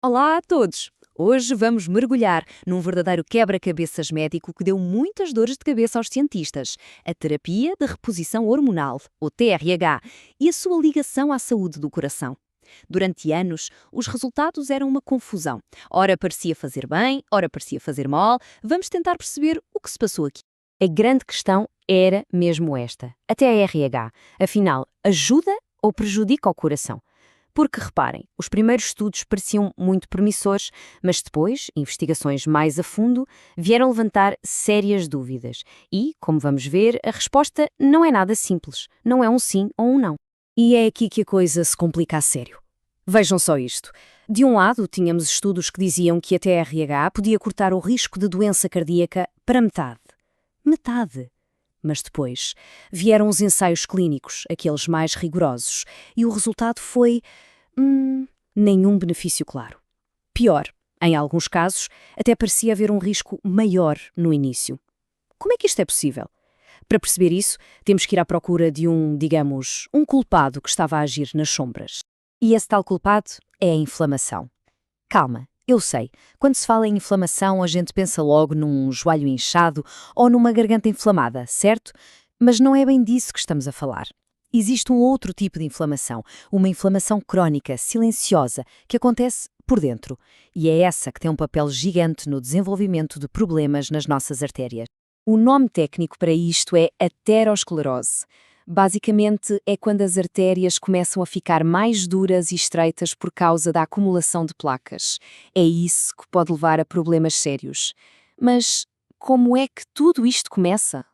Olá a todos! Hoje vamos mergulhar num verdadeiro quebra-cabeças médico que deu muitas dores de cabeça aos cientistas: a terapia de reposição hormonal, ou TRH, e a sua ligação à saúde do coração. Durante anos, os resultados eram uma confusão. Ora parecia fazer bem, ora parecia fazer mal. Vamos tentar perceber o que se passou aqui. A grande questão era mesmo esta: a TRH, afinal, ajuda ou prejudica o coração? Porque, reparem, os primeiros estudos pareciam muito promissores, mas depois, investigações mais a fundo, vieram levantar sérias dúvidas. E, como vamos ver, a resposta não é nada simples. Não é um sim ou um não. E é aqui que a coisa se complica a sério. Vejam só isto. De um lado, tínhamos estudos que diziam que a TRH podia cortar o risco de doença cardíaca para metade. Metade! Mas depois vieram os ensaios clínicos, aqueles mais rigorosos, e o resultado foi nenhum benefício claro. Pior, em alguns casos, até parecia haver um risco maior no início. Como é que isto é possível? Para perceber isso, temos que ir à procura de digamos, um culpado que estava a agir nas sombras. E esse tal culpado é a inflamação. Calma, eu sei, quando se fala em inflamação, a gente pensa logo num joelho inchado ou numa garganta inflamada, certo? Mas não é bem disso que estamos a falar. Existe um outro tipo de inflamação, uma inflamação crónica, silenciosa, que acontece por dentro. E é essa que tem um papel gigante no desenvolvimento de problemas nas nossas artérias. O nome técnico para isto é aterosclerose. Basicamente, é quando as artérias começam a ficar mais duras e estreitas por causa da acumulação de placas. É isso que pode levar a problemas sérios. Mas como é que tudo isto começa?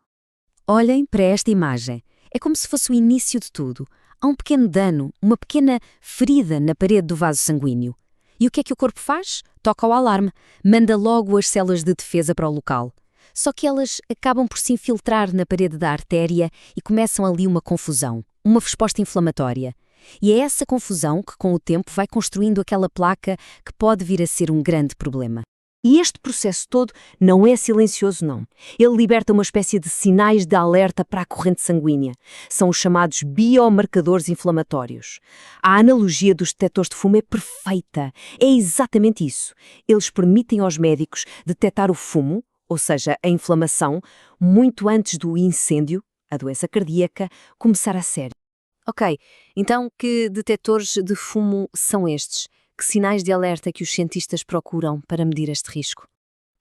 Olhem para esta imagem. É como se fosse o início de tudo. Há um pequeno dano, uma pequena ferida na parede do vaso sanguíneo. E o que é que o corpo faz? Toca o alarme, manda logo as células de defesa para o local. Só que elas acabam por se infiltrar na parede da artéria e começam ali uma confusão, uma resposta inflamatória. E é essa confusão que, com o tempo, vai construindo aquela placa que pode vir a ser um grande problema. E este processo todo não é silencioso, não. Ele liberta uma espécie de sinais de alerta para a corrente sanguínea. São os chamados biomarcadores inflamatórios. A analogia dos detectores de fumo é perfeita. É exatamente isso. Eles permitem aos médicos detectar o fumo, ou seja, a inflamação, muito antes do incêndio, a doença cardíaca, começar a sério. Ok, então que detectores de fumo são estes? Que sinais de alerta que os cientistas procuram para medir este risco?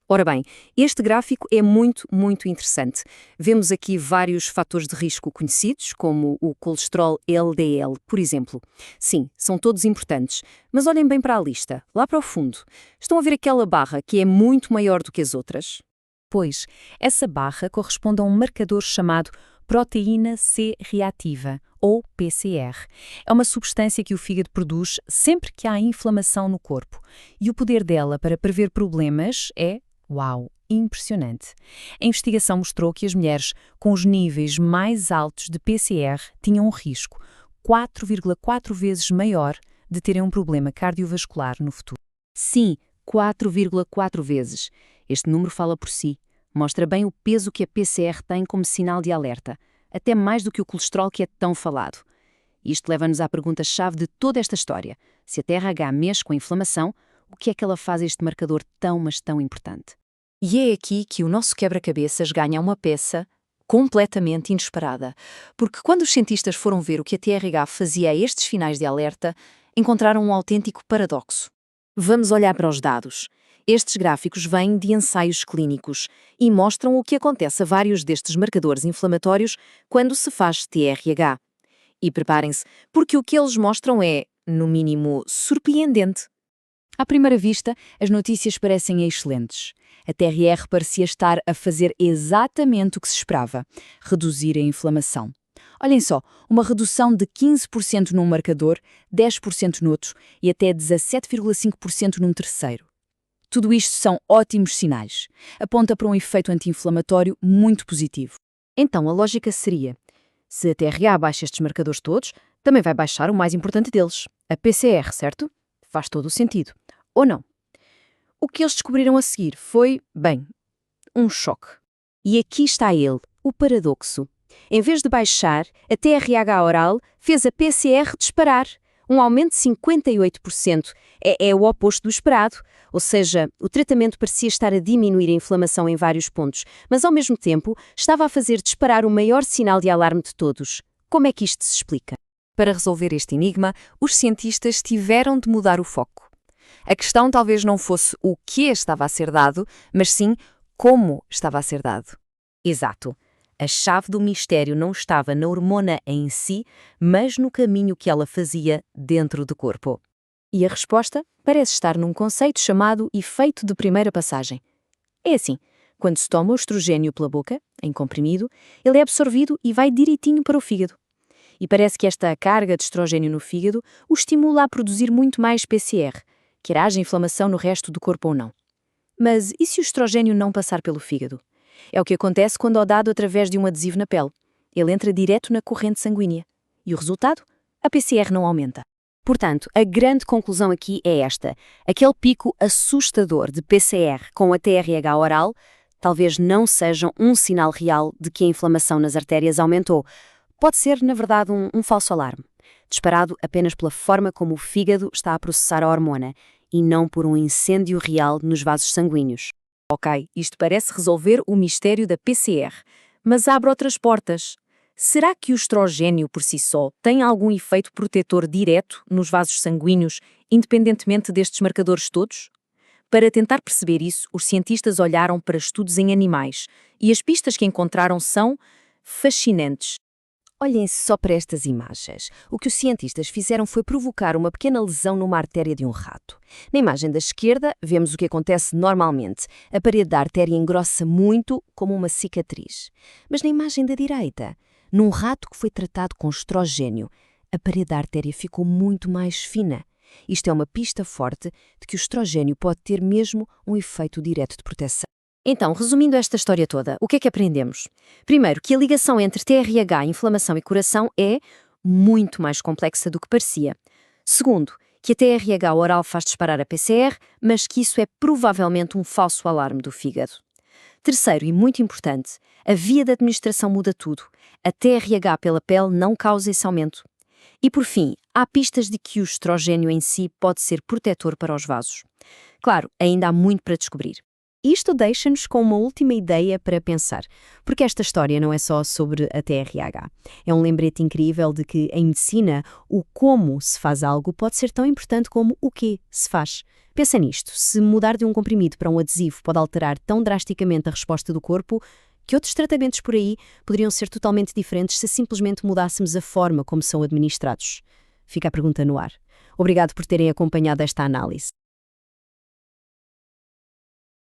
Ora bem, este gráfico é muito interessante. Vemos aqui vários fatores de risco conhecidos, como o colesterol LDL, por exemplo. Sim, são todos importantes, mas olhem bem para a lista, lá para o fundo. Estão a ver aquela barra que é muito maior do que as outras? Pois, essa barra corresponde a um marcador chamado proteína C reativa, ou PCR. É uma substância que o fígado produz sempre que há inflamação no corpo. E o poder dela para prever problemas é, uau, impressionante. A investigação mostrou que as mulheres com os níveis mais altos de PCR tinham um risco 4,4 vezes maior de terem um problema cardiovascular no futuro. Sim, 4,4 vezes. Este número fala por si. Mostra bem o peso que a PCR tem como sinal de alerta, até mais do que o colesterol que é tão falado. Isto leva-nos à pergunta-chave de toda esta história. Se a TRH mexe com a inflamação, o que é que ela faz a este marcador tão, mas tão importante? E é aqui que o nosso quebra-cabeças ganha uma peça completamente inesperada. Porque quando os cientistas foram ver o que a TRH fazia a estes sinais de alerta, encontraram um autêntico paradoxo. Vamos olhar para os dados. Estes gráficos vêm de ensaios clínicos e mostram o que acontece a vários destes marcadores inflamatórios quando se faz TRH. E preparem-se, porque o que eles mostram é, no mínimo, surpreendente. À primeira vista, as notícias parecem excelentes. A TRR parecia estar a fazer exatamente o que se esperava: reduzir a inflamação. Olhem só, uma redução de 15% num marcador, 10% no outro e até 17,5% num terceiro. Tudo isto são ótimos sinais. Aponta para um efeito anti-inflamatório muito positivo. Então a lógica seria: se a TRH baixa estes marcadores todos, também vai baixar o mais importante deles, a PCR, certo? Faz todo o sentido. Ou não? O que eles descobriram a seguir foi, bem, um choque. E aqui está ele, o paradoxo. Em vez de baixar, a TRH oral fez a PCR disparar. Um aumento de 58% é o oposto do esperado, ou seja, o tratamento parecia estar a diminuir a inflamação em vários pontos, mas ao mesmo tempo estava a fazer disparar o maior sinal de alarme de todos. Como é que isto se explica? Para resolver este enigma, os cientistas tiveram de mudar o foco. A questão talvez não fosse o que estava a ser dado, mas sim como estava a ser dado. Exato. A chave do mistério não estava na hormona em si, mas no caminho que ela fazia dentro do corpo. E a resposta parece estar num conceito chamado efeito de primeira passagem. É assim, quando se toma o estrogênio pela boca, em comprimido, ele é absorvido e vai direitinho para o fígado. E parece que esta carga de estrogênio no fígado o estimula a produzir muito mais PCR, quer haja inflamação no resto do corpo ou não. Mas e se o estrogênio não passar pelo fígado? É o que acontece quando é dado através de um adesivo na pele. Ele entra direto na corrente sanguínea. E o resultado? A PCR não aumenta. Portanto, a grande conclusão aqui é esta. Aquele pico assustador de PCR com a TRH oral talvez não seja um sinal real de que a inflamação nas artérias aumentou. Pode ser, na verdade, um falso alarme, disparado apenas pela forma como o fígado está a processar a hormona e não por um incêndio real nos vasos sanguíneos. Ok, isto parece resolver o mistério da PCR, mas abre outras portas. Será que o estrogênio por si só tem algum efeito protetor direto nos vasos sanguíneos, independentemente destes marcadores todos? Para tentar perceber isso, os cientistas olharam para estudos em animais e as pistas que encontraram são fascinantes. Olhem só para estas imagens. O que os cientistas fizeram foi provocar uma pequena lesão numa artéria de um rato. Na imagem da esquerda, vemos o que acontece normalmente. A parede da artéria engrossa muito, como uma cicatriz. Mas na imagem da direita, num rato que foi tratado com estrogênio, a parede da artéria ficou muito mais fina. Isto é uma pista forte de que o estrogênio pode ter mesmo um efeito direto de proteção. Então, resumindo esta história toda, o que é que aprendemos? Primeiro, que a ligação entre TRH, inflamação e coração é muito mais complexa do que parecia. Segundo, que a TRH oral faz disparar a PCR, mas que isso é provavelmente um falso alarme do fígado. Terceiro, e muito importante, a via de administração muda tudo. A TRH pela pele não causa esse aumento. E por fim, há pistas de que o estrogênio em si pode ser protetor para os vasos. Claro, ainda há muito para descobrir. Isto deixa-nos com uma última ideia para pensar, porque esta história não é só sobre a TRH. É um lembrete incrível de que, em medicina, o como se faz algo pode ser tão importante como o que se faz. Pensa nisto, se mudar de um comprimido para um adesivo pode alterar tão drasticamente a resposta do corpo, que outros tratamentos por aí poderiam ser totalmente diferentes se simplesmente mudássemos a forma como são administrados. Fica a pergunta no ar. Obrigado por terem acompanhado esta análise.